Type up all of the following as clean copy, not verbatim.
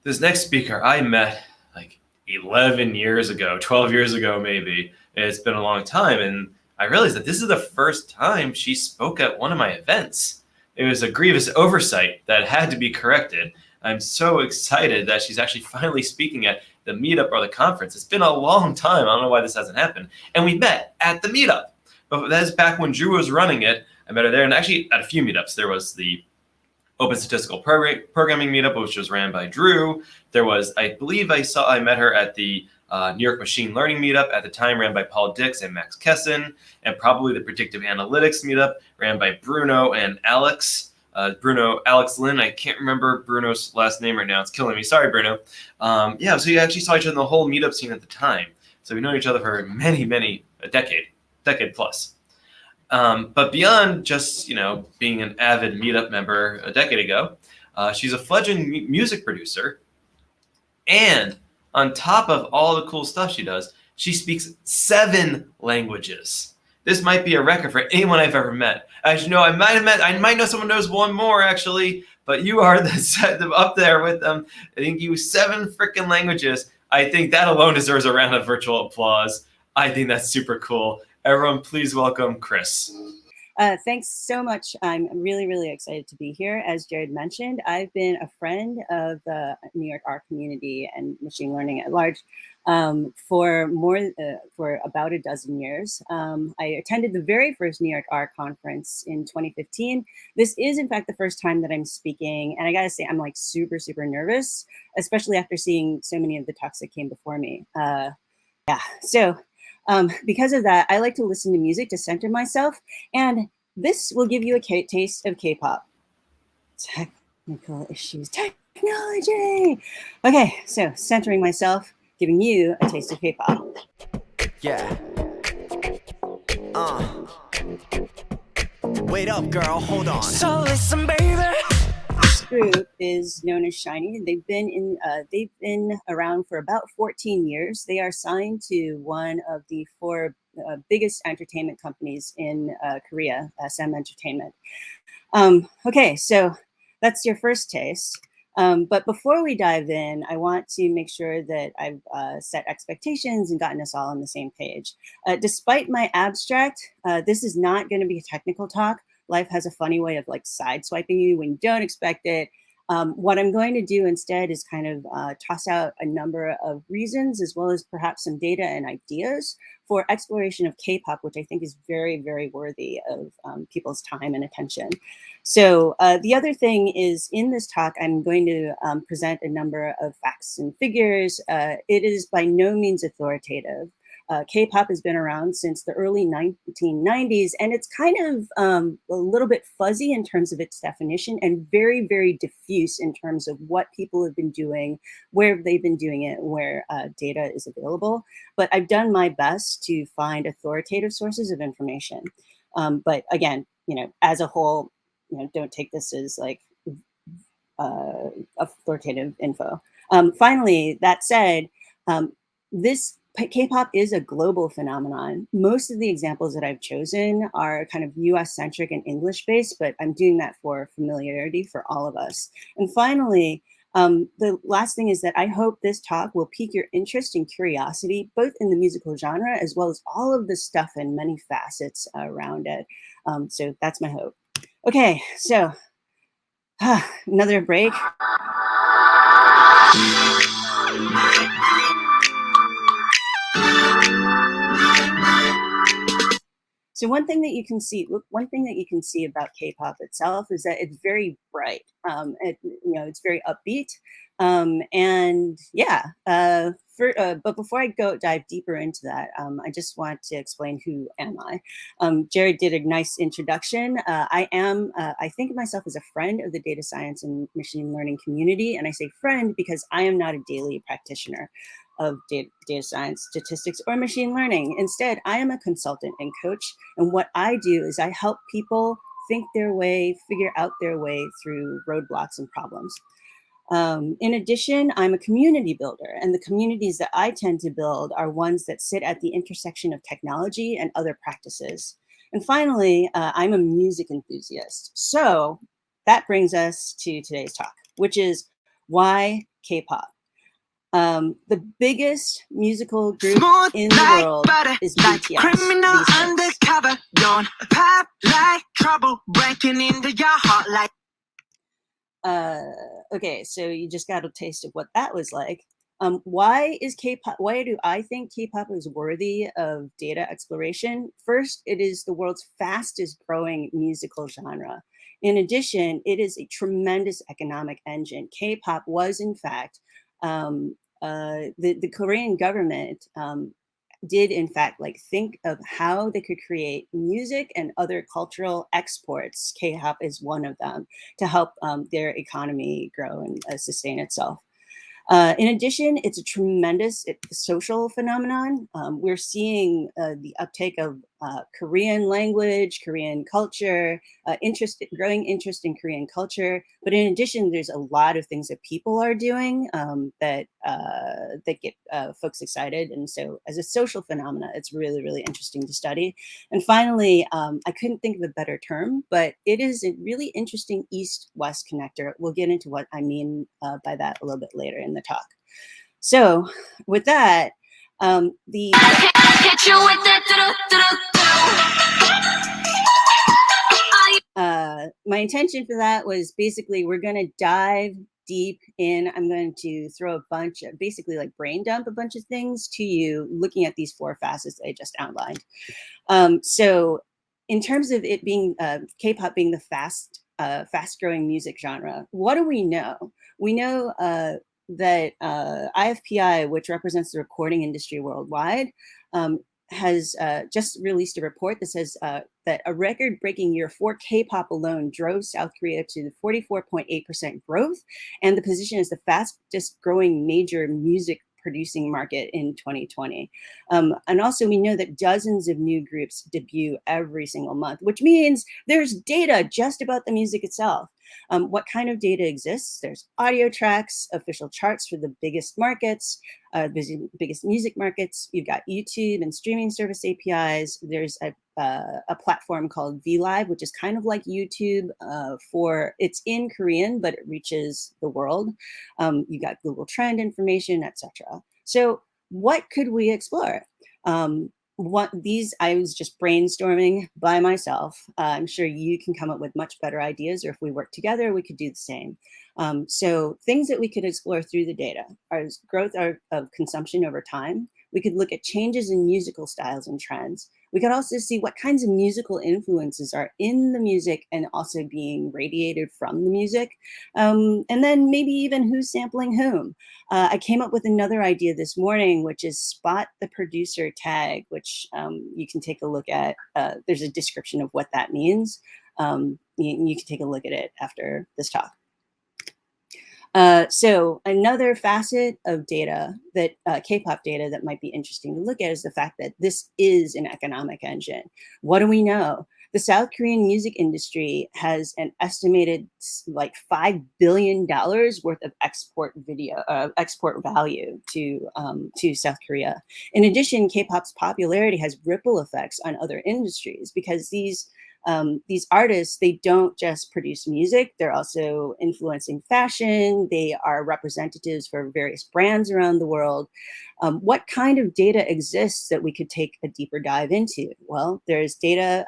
This next speaker I met like 11 years ago, 12 years ago, maybe. It's been a long time. And I realized that this is the first time she spoke at one of my events. It was a grievous oversight that had to be corrected. I'm so excited that she's actually finally speaking at the meetup or the conference. It's been a long time. I don't know why this hasn't happened. And we met at the meetup. But that is back when Drew was running it. I met her there, and actually at a few meetups. There was the Open Statistical Programming meetup, which was ran by Drew. There was, I believe I met her at the New York Machine Learning meetup, at the time ran by Paul Dix and Max Kesson, and probably the Predictive Analytics meetup ran by Bruno and Alex. Alex Lynn, I can't remember Bruno's last name right now. It's killing me. Sorry, Bruno. Yeah, so you actually saw each other in the whole meetup scene at the time. So we've known each other for a decade plus. But beyond just, being an avid meetup member a decade ago, she's a fledgling music producer. And on top of all the cool stuff she does, she speaks 7 languages. This might be a record for anyone I've ever met. As you know, I might know someone knows one more actually, but you are up there with them. I think you 7 freaking languages. I think that alone deserves a round of virtual applause. I think that's super cool. Everyone, please welcome Chrys. Thanks so much. I'm really, really excited to be here. As Jared mentioned, I've been a friend of the New York R community and machine learning at large for about a dozen years. I attended the very first New York R conference in 2015. This is, in fact, the first time that I'm speaking. And I got to say, I'm like super, super nervous, especially after seeing so many of the talks that came before me. Because of that, I like to listen to music to center myself, and this will give you a taste of K-pop. Technical issues, technology. Okay, so centering myself, giving you a taste of K-pop. Yeah. Wait up, girl, hold on. So listen, baby. This group is known as SHINee. They've been around for about 14 years. They are signed to one of the 4 biggest entertainment companies in Korea, SM Entertainment. Okay, so that's your first taste. But before we dive in, I want to make sure that I've set expectations and gotten us all on the same page. Despite my abstract, this is not going to be a technical talk. Life has a funny way of like sideswiping you when you don't expect it. What I'm going to do instead is kind of toss out a number of reasons, as well as perhaps some data and ideas for exploration of K-pop, which I think is very, very worthy of people's time and attention. So the other thing is, in this talk, I'm going to present a number of facts and figures. It is by no means authoritative. K-pop has been around since the early 1990s, and it's kind of a little bit fuzzy in terms of its definition and very, very diffuse in terms of what people have been doing, where they've been doing it, where data is available. But I've done my best to find authoritative sources of information. But again, as a whole, don't take this as like authoritative info. Finally, that said, this K-pop is a global phenomenon. Most of the examples that I've chosen are kind of US-centric and English-based, but I'm doing that for familiarity for all of us. And finally, the last thing is that I hope this talk will pique your interest and curiosity, both in the musical genre, as well as all of the stuff and many facets around it. So that's my hope. Okay, so another break. So one thing that you can see about K-pop itself is that it's very bright. It's very upbeat, and yeah. But before I dive deeper into that, I just want to explain who am I. Jared did a nice introduction. I think of myself as a friend of the data science and machine learning community, and I say friend because I am not a daily practitioner of data science, statistics, or machine learning. Instead, I am a consultant and coach. And what I do is I help people figure out their way through roadblocks and problems. In addition, I'm a community builder, and the communities that I tend to build are ones that sit at the intersection of technology and other practices. And finally, I'm a music enthusiast. So that brings us to today's talk, which is, Why K-pop? The biggest musical group Smooth in the like world butter, is like BTS. criminal these days. undercover. Don't pop like trouble, breaking into your heart like. Okay, so you just got a taste of what that was like. Why is K-pop? Why do I think K-pop is worthy of data exploration? First, it is the world's fastest growing musical genre. In addition, it is a tremendous economic engine. K-pop was, in fact, the Korean government did in fact like think of how they could create music and other cultural exports. K-pop is one of them to help their economy grow and sustain itself. In addition, it's a tremendous social phenomenon. We're seeing the uptake of Korean language, Korean culture, growing interest in Korean culture. But in addition, there's a lot of things that people are doing that get folks excited. And so as a social phenomena, it's really, really interesting to study. And finally, I couldn't think of a better term, but it is a really interesting East-West connector. We'll get into what I mean by that a little bit later in the talk. So with that, the Hit you with that. my intention for that was basically we're going to dive deep in. I'm going to throw a bunch of basically like brain dump a bunch of things to you looking at these four facets that I just outlined. So in terms of it being K-pop being the fast growing music genre, what do we know? We know that IFPI, which represents the recording industry worldwide, has just released a report that says that a record-breaking year for K-pop alone drove South Korea to the 44.8% growth and the position as the fastest growing major music producing market in 2020. And also we know that dozens of new groups debut every single month, which means there's data just about the music itself. What kind of data exists? There's audio tracks, official charts for the biggest markets, biggest music markets. You've got YouTube and streaming service APIs. There's a platform called VLive, which is kind of like YouTube it's in Korean, but it reaches the world. You got Google Trend information, etc. So what could we explore? I was just brainstorming by myself. I'm sure you can come up with much better ideas, or if we work together, we could do the same. So things that we could explore through the data are growth of consumption over time. We could look at changes in musical styles and trends. We could also see what kinds of musical influences are in the music and also being radiated from the music. And then maybe even who's sampling whom. I came up with another idea this morning, which is spot the producer tag, which you can take a look at. There's a description of what that means. You can take a look at it after this talk. So another facet of data that K-pop data that might be interesting to look at is the fact that this is an economic engine. What do we know? The South Korean music industry has an estimated like $5 billion worth of export value to South Korea. In addition, K-pop's popularity has ripple effects on other industries because these artists, they don't just produce music, they're also influencing fashion, they are representatives for various brands around the world. What kind of data exists that we could take a deeper dive into? Well, there's data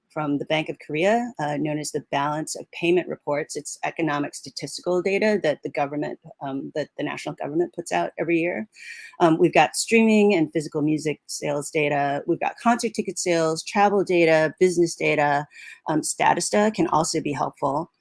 from the Bank of Korea, known as the Balance of Payment Reports. It's economic statistical data that the government, that the national government puts out every year. We've got streaming and physical music sales data. We've got concert ticket sales, travel data, business data. Statista can also be helpful.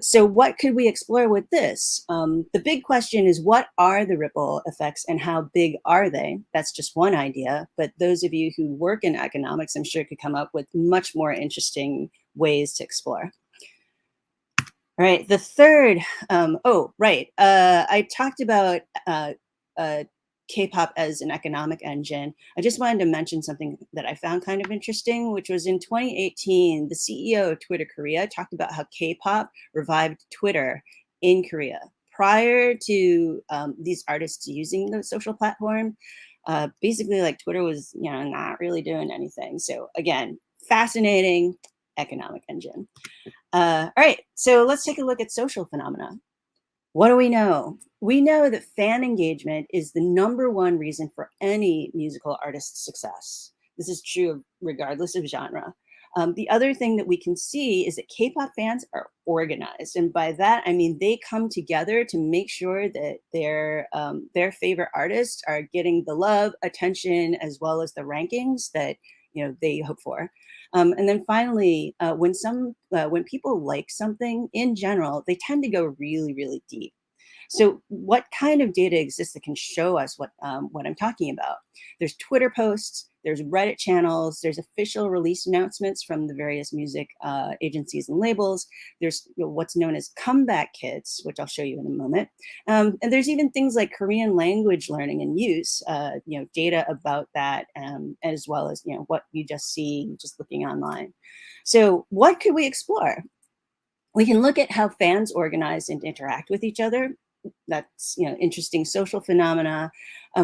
So what could we explore with this? The big question is, what are the ripple effects and how big are they? That's just one idea, but those of you who work in economics, I'm sure could come up with much more interesting ways to explore. All right, the third, I talked about K-pop as an economic engine. I just wanted to mention something that I found kind of interesting, which was in 2018, the CEO of Twitter Korea talked about how K-pop revived Twitter in Korea. Prior to these artists using the social platform, basically like Twitter was, not really doing anything. So again, fascinating economic engine. All right, so let's take a look at social phenomena. What do we know? We know that fan engagement is the #1 reason for any musical artist's success. This is true regardless of genre. The other thing that we can see is that K-pop fans are organized, and by that I mean they come together to make sure that their favorite artists are getting the love, attention, as well as the rankings that they hope for. And then finally, when people like something in general, they tend to go really, really deep. So, what kind of data exists that can show us what I'm talking about? There's Twitter posts, there's Reddit channels, there's official release announcements from the various music agencies and labels. There's what's known as comeback kits, which I'll show you in a moment. And there's even things like Korean language learning and use, data about that, as well as what you just see just looking online. So, what could we explore? We can look at how fans organize and interact with each other. That's interesting social phenomena.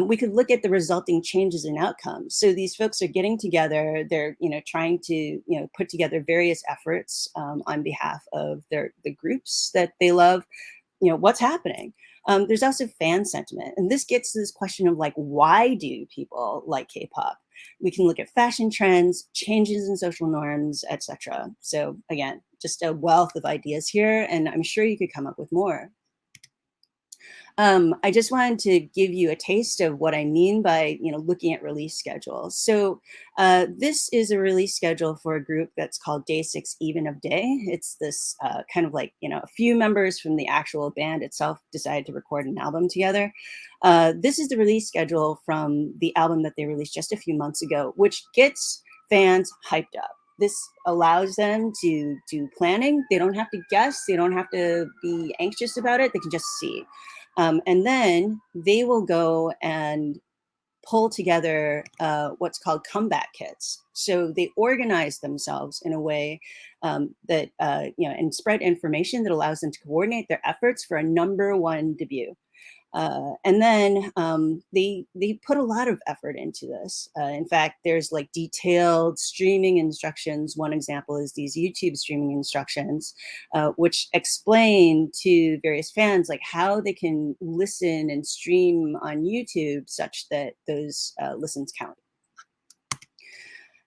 We could look at the resulting changes in outcomes. So these folks are getting together. They're trying to put together various efforts on behalf of the groups that they love. What's happening. There's also fan sentiment, and this gets to this question of like, why do people like K-pop? We can look at fashion trends, changes in social norms, etc. So again, just a wealth of ideas here, and I'm sure you could come up with more. I just wanted to give you a taste of what I mean by looking at release schedules. So this is a release schedule for a group that's called Day 6 Even of Day. It's this kind of like a few members from the actual band itself decided to record an album together. This is the release schedule from the album that they released just a few months ago, which gets fans hyped up. This allows them to do planning. They don't have to guess. They don't have to be anxious about it. They can just see. And then they will go and pull together what's called comeback kits. So they organize themselves in a way that, and spread information that allows them to coordinate their efforts for a #1 debut. And then they put a lot of effort into this. In fact, there's like detailed streaming instructions. One example is these YouTube streaming instructions, which explain to various fans like how they can listen and stream on YouTube such that those listens count.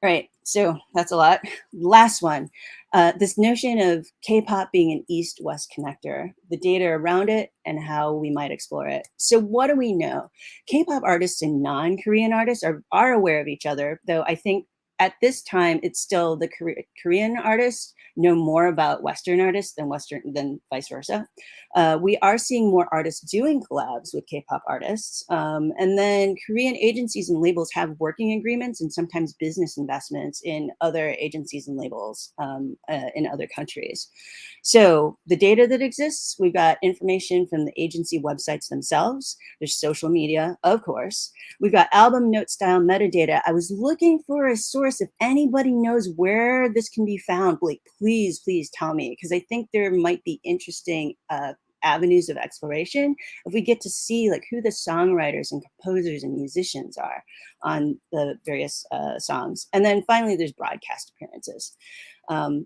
All right, so that's a lot. Last one, this notion of K-pop being an East-West connector, the data around it, and how we might explore it. So what do we know? K-pop artists and non-Korean artists are aware of each other, though I think at this time, it's still the Korean artists know more about Western artists than vice versa. We are seeing more artists doing collabs with K-pop artists. And then Korean agencies and labels have working agreements and sometimes business investments in other agencies and labels in other countries. So the data that exists, we've got information from the agency websites themselves. There's social media, of course. We've got album note style metadata. I was looking for a source. If anybody knows where this can be found, like, please tell me, because I think there might be interesting avenues of exploration if we get to see like who the songwriters and composers and musicians are on the various songs. And then finally, there's broadcast appearances.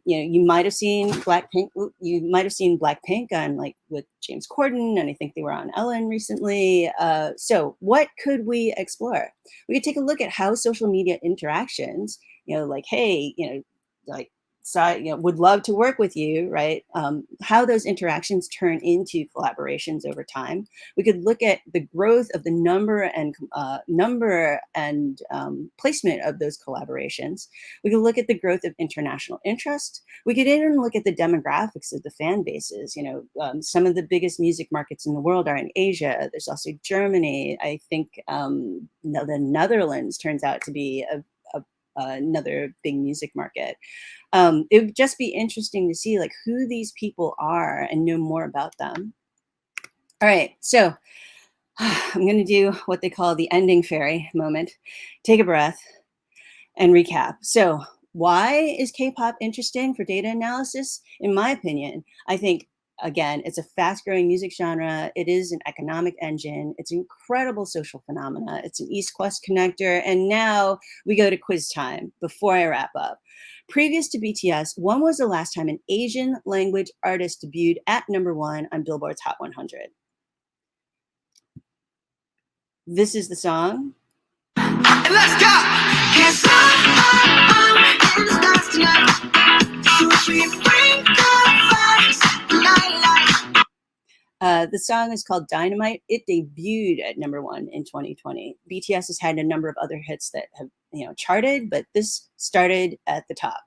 You might have seen Blackpink. You might have seen Blackpink on like with James Corden, and I think they were on Ellen recently. So what could we explore? We could take a look at how social media interactions, like, hey, like, would love to work with you, right? How those interactions turn into collaborations over time. We could look at the growth of the number and placement of those collaborations. We could look at the growth of international interest. We could even look at the demographics of the fan bases. Some of the biggest music markets in the world are in Asia. There's also Germany. I think the Netherlands turns out to be another big music market. It would just be interesting to see like who these people are and know more about them. All right, so I'm going to do what they call the ending fairy moment. Take a breath and recap. So why is K-pop interesting for data analysis? In my opinion, I think Again, it's a fast-growing music genre. It is an economic engine. It's an incredible social phenomena. It's an East-West connector. And now we go to quiz time before I wrap up. Previous to BTS, when was the last time an Asian language artist debuted at #1 on Billboard's Hot 100? This is the song. And let's go! Can't stop, in the stars tonight. So we bring the fires, light. The song is called Dynamite. It debuted at #1 in 2020. BTS has had a number of other hits that have charted, but this started at the top.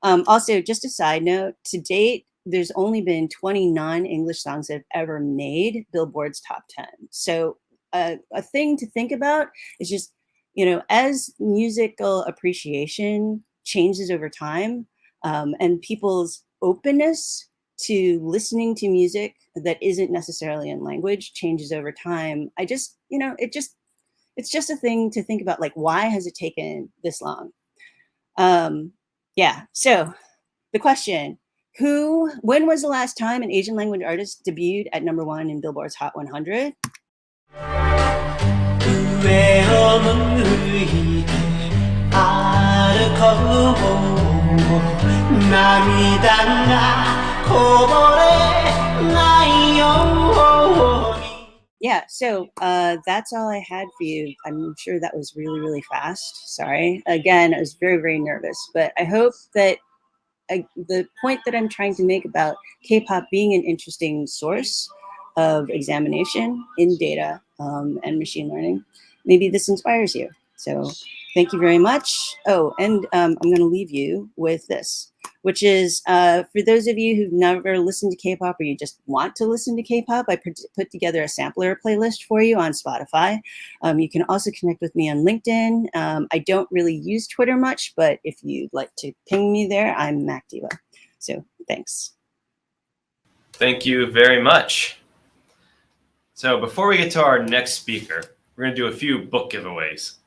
Also, just a side note, to date, there's only been 20 non-English songs that have ever made Billboard's top 10. So a thing to think about is just, as musical appreciation changes over time, and people's openness to listening to music that isn't necessarily in language changes over time. It's just a thing to think about, like, why has it taken this long? Yeah, so the question, when was the last time an Asian language artist debuted at #1 in Billboard's Hot 100? Yeah, so that's all I had for you. I'm sure that was really, really fast. Sorry. Again, I was very, very nervous, but I hope that the point that I'm trying to make about K-pop being an interesting source of examination in data and machine learning, maybe this inspires you. So thank you very much. Oh, and I'm going to leave you with this, which is for those of you who've never listened to K-pop or you just want to listen to K-pop, I put together a sampler playlist for you on Spotify. You can also connect with me on LinkedIn. I don't really use Twitter much, but if you'd like to ping me there, I'm MacDiva. So thanks. Thank you very much. So before we get to our next speaker, we're going to do a few book giveaways.